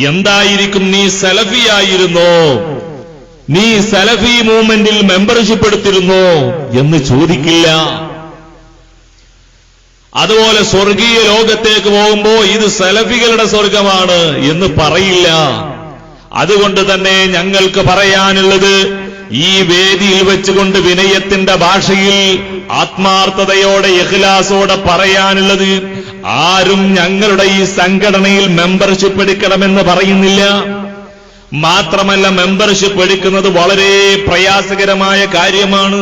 എന്തായിരിക്കും? നീ സലഫിയായിരുന്നോ? നീ സലഫി മൂവ്മെന്റിൽ മെമ്പർഷിപ്പ് എടുത്തിരുന്നോ എന്ന് ചോദിക്കില്ല. അതുപോലെ സ്വർഗീയ ലോകത്തേക്ക് പോകുമ്പോ ഇത് സലഫികളുടെ സ്വർഗമാണ് എന്ന് പറയില്ല. അതുകൊണ്ട് തന്നെ ഞങ്ങൾക്ക് പറയാനുള്ളത്, ഈ വേദിയിൽ വെച്ചുകൊണ്ട് വിനയത്തിന്റെ ഭാഷയിൽ ആത്മാർത്ഥതയോടെ ഇഖ്ലാസോടെ പറയാനുള്ളത്, ആരും ഞങ്ങളുടെ ഈ സംഘടനയിൽ മെമ്പർഷിപ്പ് എടുക്കണമെന്ന് പറയുന്നില്ല. മാത്രമല്ല, മെമ്പർഷിപ്പ് എടുക്കുന്നത് വളരെ പ്രയാസകരമായ കാര്യമാണ്.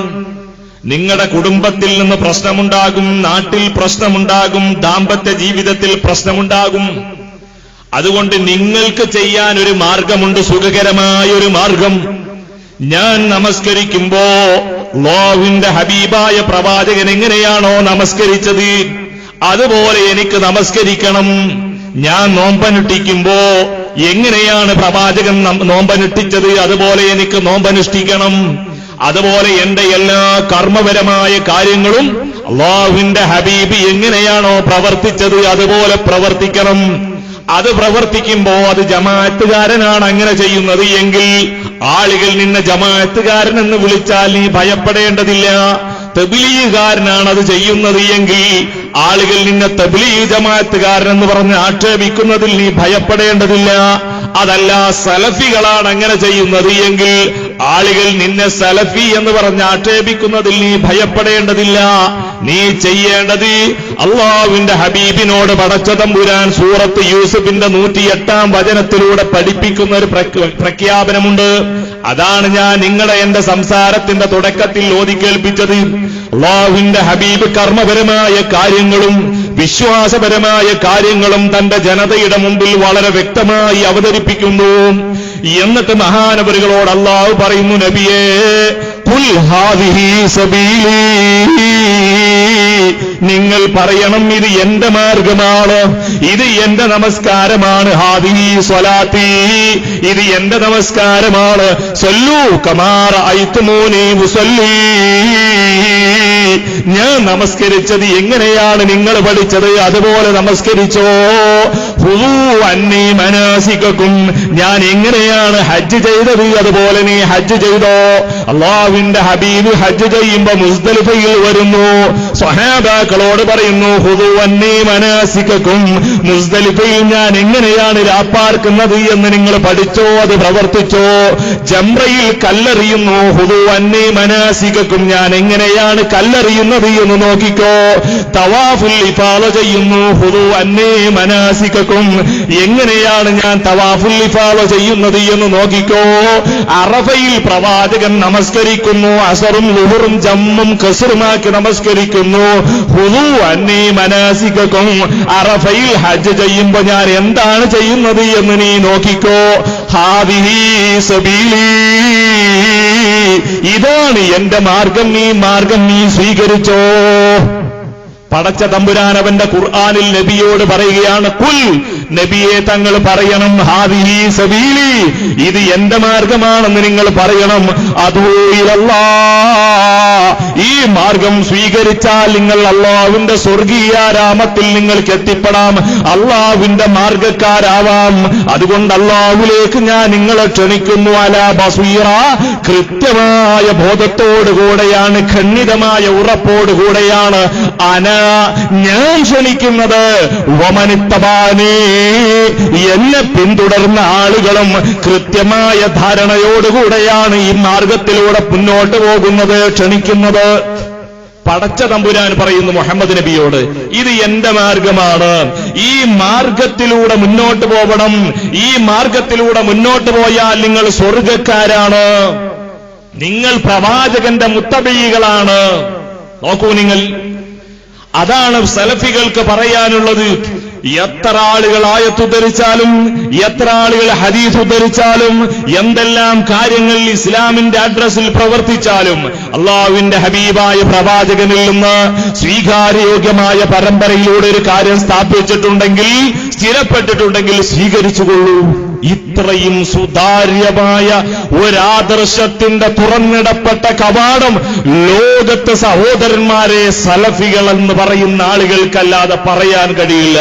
നിങ്ങളുടെ കുടുംബത്തിൽ നിന്ന് പ്രശ്നമുണ്ടാകും, നാട്ടിൽ പ്രശ്നമുണ്ടാകും, ദാമ്പത്യ ജീവിതത്തിൽ പ്രശ്നമുണ്ടാകും. അതുകൊണ്ട് നിങ്ങൾക്ക് ചെയ്യാൻ ഒരു മാർഗമുണ്ട്, സുഖകരമായ ഒരു മാർഗം. ഞാൻ നമസ്കരിക്കുമ്പോ അല്ലാഹുവിന്റെ ഹബീബായ പ്രവാചകൻ എങ്ങനെയാണോ നമസ്കരിച്ചത് അതുപോലെ എനിക്ക് നമസ്കരിക്കണം. ഞാൻ നോമ്പനുഷ്ഠിക്കുമ്പോ എങ്ങനെയാണ് പ്രവാചകൻ നോമ്പനുഷ്ഠിച്ചത് അതുപോലെ എനിക്ക് നോമ്പനുഷ്ഠിക്കണം. അതുപോലെ എന്റെ എല്ലാ കർമ്മപരമായ കാര്യങ്ങളും അല്ലാഹുവിന്റെ ഹബീബ് എങ്ങനെയാണോ പ്രവർത്തിച്ചത് അതുപോലെ പ്രവർത്തിക്കണം. അത് പ്രവർത്തിക്കുമ്പോ അത് ജമാഅത്തുകാരനാണ് അങ്ങനെ ചെയ്യുന്നത് എങ്കിൽ ആളുകൾ നിന്നെ ജമാഅത്തുകാരൻ എന്ന് വിളിച്ചാൽ നീ ഭയപ്പെടേണ്ടതില്ല. തബ്ലീഗുകാരനാണ് അത് ചെയ്യുന്നത് എങ്കിൽ ആളുകൾ നിന്നെ തബ്ലീഗ് ജമാഅത്തുകാരൻ എന്ന് പറഞ്ഞ് ആക്ഷേപിക്കുന്നതിൽ നീ ഭയപ്പെടേണ്ടതില്ല. അതല്ല, സലഫികളാണ് അങ്ങനെ ചെയ്യുന്നത് എങ്കിൽ ആളുകൾ നിന്നെ സലഫി എന്ന് പറഞ്ഞ് ആക്ഷേപിക്കുന്നതിൽ നീ ഭയപ്പെടേണ്ടതില്ല. നീ ചെയ്യേണ്ടത് അല്ലാഹുവിന്റെ ഹബീബിനോട് പടച്ച തമ്പുരാൻ സൂറത്ത് യൂസുഫിന്റെ 108-ാം വചനത്തിലൂടെ പഠിപ്പിക്കുന്ന ഒരു പ്രഖ്യാപനമുണ്ട്. അതാണ് ഞാൻ നിങ്ങളെ എന്റെ സംസാരത്തിന്റെ തുടക്കത്തിൽ ഓതിക്കേൽപ്പിച്ചത്. അല്ലാഹുവിന്റെ ഹബീബ് കർമ്മപരമായ കാര്യങ്ങളും വിശ്വാസപരമായ കാര്യങ്ങളും തന്റെ ജനതയുടെ മുമ്പിൽ വളരെ വ്യക്തമായി അവതരിപ്പിക്കുന്നു. എന്നിട്ട് മഹാനവറുകളോട് അല്ലാഹു പറയുന്നു, നബിയേ ഖുൽ ഹാദിഹി സബീലി, നിങ്ങൾ പറയണം ഇത് എന്റെ മാർഗമാണ്, ഇത് എന്റെ നമസ്കാരമാണ്. ഹാദിഹി സ്വലാത്തി, ഇത് എന്റെ നമസ്കാരമാണ്. സല്ലൂ കമാ റഅയ്തുമൂനി ഉസല്ലി, ഞാൻ നമസ്കരിച്ചത് എങ്ങനെയാണ് നിങ്ങൾ പഠിച്ചത് അതുപോലെ നമസ്കരിച്ചോ. ഖുദൂ അന്നി മനാസികക്കും, ഞാൻ എങ്ങനെയാണ് ഹജ്ജ് ചെയ്തത് അതുപോലെ നീ ഹജ്ജ് ചെയ്തോ. അല്ലാഹുവിന്റെ ഹബീബ് ഹജ്ജ് ചെയ്യുമ്പോ മുസ്ദലിഫയിൽ വരുന്നു. സ്വഹാബാക്കളോട് പറയുന്നു, ഖുദൂ അന്നി മനാസികക്കും, മുസ്ദലിഫയിൽ ഞാൻ എങ്ങനെയാണ് രാപ്പാർക്കുന്നത് എന്ന് നിങ്ങൾ പഠിച്ചോ, അത് പ്രവർത്തിച്ചോ. ജംറയിൽ കല്ലെറിയുന്നു, ഖുദൂ അന്നി മനാസികക്കും, ഞാൻ എങ്ങനെയാണ് കല്ലെറിയുന്നത് എന്ന് നോക്കിക്കോ. തവാഫുൽ ഇഫാദ ചെയ്യുന്നു, ഖുദൂ അന്നി മനാസികക്കും, എങ്ങനെയാണ് ഞാൻ തവാഫുൽ ഇഫാദ ചെയ്യുന്നത് എന്ന് നോക്കിക്കോ. അറഫയിൽ പ്രവാചകൻ നമസ്കരിക്കുന്നു, അസറും ളുഹറും ജമ്മും കസ്റുമാക്കി നമസ്കരിക്കുന്നു. ഖുദൂ അന്നി മനാസികക്കും, അറഫയിൽ ഹജ്ജ് ചെയ്യുമ്പോ ഞാൻ എന്താണ് ചെയ്യുന്നത് എന്ന് നീ നോക്കിക്കോ. ഹാദിഹി സബീലി, ഇതാണ് എന്റെ മാർഗം, ഈ മാർഗം നീ സ്വീകരിച്ചോ. പടച്ച തമ്പുരാൻ അവന്റെ ഖുർആനിൽ നബിയോട് പറയുകയാണ്, കുൽ, നബിയെ തങ്ങൾ പറയണം, ഹാദിഹി സബീലി, ഇത് എന്റെ മാർഗമാണെന്ന് നിങ്ങൾ പറയണം. അദൂ ഇലല്ലാഹ്, ഈ മാർഗം സ്വീകരിച്ചാൽ നിങ്ങൾ അല്ലാഹുവിന്റെ സ്വർഗീയ രാമത്തിൽ നിങ്ങൾക്ക് എത്തിപ്പെടാം, അല്ലാഹുവിന്റെ മാർഗക്കാരാവാം. അതുകൊണ്ട് അല്ലാഹുവിലേക്ക് ഞാൻ നിങ്ങളെ ക്ഷണിക്കുന്നു. അലാ ബസീറ, കൃത്യമായ ബോധത്തോടുകൂടെയാണ്, ഖണ്ഡിതമായ ഉറപ്പോടുകൂടെയാണ് ഞാൻ ക്ഷണിക്കുന്നത്. വമനിത്തബാനി, എന്നെ പിന്തുടർന്ന ആളുകളും കൃത്യമായ ധാരണയോടുകൂടെയാണ് ഈ മാർഗത്തിലൂടെ മുന്നോട്ട് പോകുന്നത്, ക്ഷണിക്കുന്നത്. പടച്ച തമ്പുരാൻ പറയുന്നു മുഹമ്മദ് നബിയോട്, ഇത് എന്റെ മാർഗമാണ്, ഈ മാർഗത്തിലൂടെ മുന്നോട്ട് പോകണം. ഈ മാർഗത്തിലൂടെ മുന്നോട്ട് പോയാൽ നിങ്ങൾ സ്വർഗക്കാരാണ്, നിങ്ങൾ പ്രവാചകന്റെ മുത്തബീകളാണ്. നോക്കൂ നിങ്ങൾ, അതാണ് സലഫികൾക്ക് പറയാനുള്ളത്. എത്ര ആളുകൾ ആയത്ത് ഉദ്ധരിച്ചാലും, എത്ര ആളുകൾ ഹദീസ് ഉദ്ധരിച്ചാലും, എന്തെല്ലാം കാര്യങ്ങൾ ഇസ്ലാമിന്റെ അഡ്രസ്സിൽ പ്രവർത്തിച്ചാലും, അല്ലാഹുവിന്റെ ഹബീബായ പ്രവാചകനിൽ നിന്ന് സ്വീകാര്യോഗ്യമായ പരമ്പരയിലൂടെ ഒരു കാര്യം സ്ഥാപിച്ചിട്ടുണ്ടെങ്കിൽ, സ്ഥിരപ്പെട്ടിട്ടുണ്ടെങ്കിൽ സ്വീകരിച്ചുകൊള്ളൂ. ഇത്രയും സുതാര്യമായ ഒരാദർശത്തിന്റെ തുറന്നിടപ്പെട്ട കവാടം ലോകത്ത് സഹോദരന്മാരെ സലഫികൾ എന്ന് പറയുന്ന ആളുകൾക്കല്ലാതെ പറയാൻ കഴിയില്ല.